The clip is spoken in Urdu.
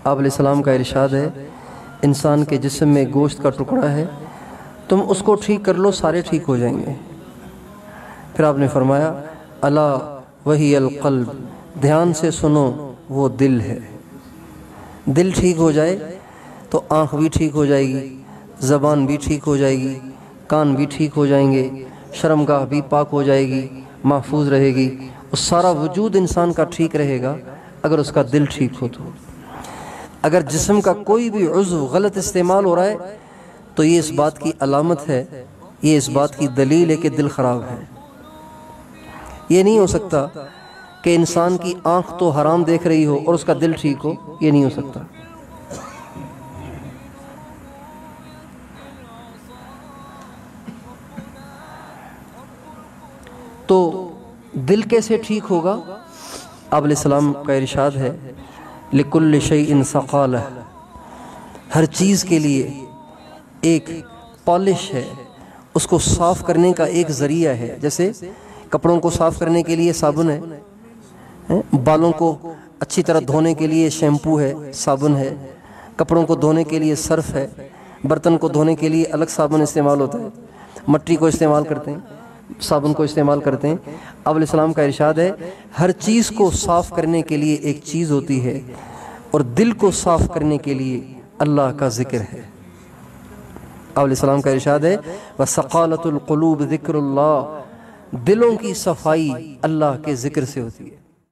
آپ علیہ السلام کا ارشاد ہے انسان کے جسم میں گوشت کا ٹکڑا ہے، تم اس کو ٹھیک کر لو سارے ٹھیک ہو جائیں گے۔ پھر آپ نے فرمایا الا وہی القلب، دھیان سے سنو وہ دل ہے۔ دل ٹھیک ہو جائے تو آنکھ بھی ٹھیک ہو جائے گی، زبان بھی ٹھیک ہو جائے گی، کان بھی ٹھیک ہو جائیں گے، شرمگاہ بھی پاک ہو جائے گی، محفوظ رہے گی، اور سارا وجود انسان کا ٹھیک رہے گا اگر اس کا دل ٹھیک ہو تو۔ اگر جسم کا کوئی بھی عضو غلط استعمال ہو رہا ہے تو یہ اس بات کی علامت ہے، یہ اس بات کی دلیل ہے کہ دل خراب ہے۔ یہ نہیں ہو سکتا کہ انسان کی آنکھ تو حرام دیکھ رہی ہو اور اس کا دل ٹھیک ہو، یہ نہیں ہو سکتا۔ تو دل کیسے ٹھیک ہوگا؟ آپ علیہ السلام کا ارشاد ہے لِكُلِّ شَيْءٍ صَقَالَةٌ، ہر چیز کے لیے ایک پالش ہے، اس کو صاف کرنے کا ایک ذریعہ ہے۔ جیسے کپڑوں کو صاف کرنے کے لیے صابن ہے، بالوں کو اچھی طرح دھونے کے لیے شیمپو ہے، صابن ہے، کپڑوں کو دھونے کے لیے سرف ہے، برتن کو دھونے کے لیے الگ صابن استعمال ہوتا ہے، مٹی کو استعمال کرتے ہیں، صابن کو استعمال کرتے ہیں۔ آپ علیہ السلام کا ارشاد ہے ہر چیز کو صاف کرنے کے لیے ایک چیز ہوتی ہے، اور دل کو صاف کرنے کے لیے اللہ کا ذکر ہے۔ آپ علیہ السلام کا ارشاد ہے وَسَقَالَةُ الْقُلُوبِ ذِكْرُ اللَّهِ، دلوں کی صفائی اللہ کے ذکر سے ہوتی ہے۔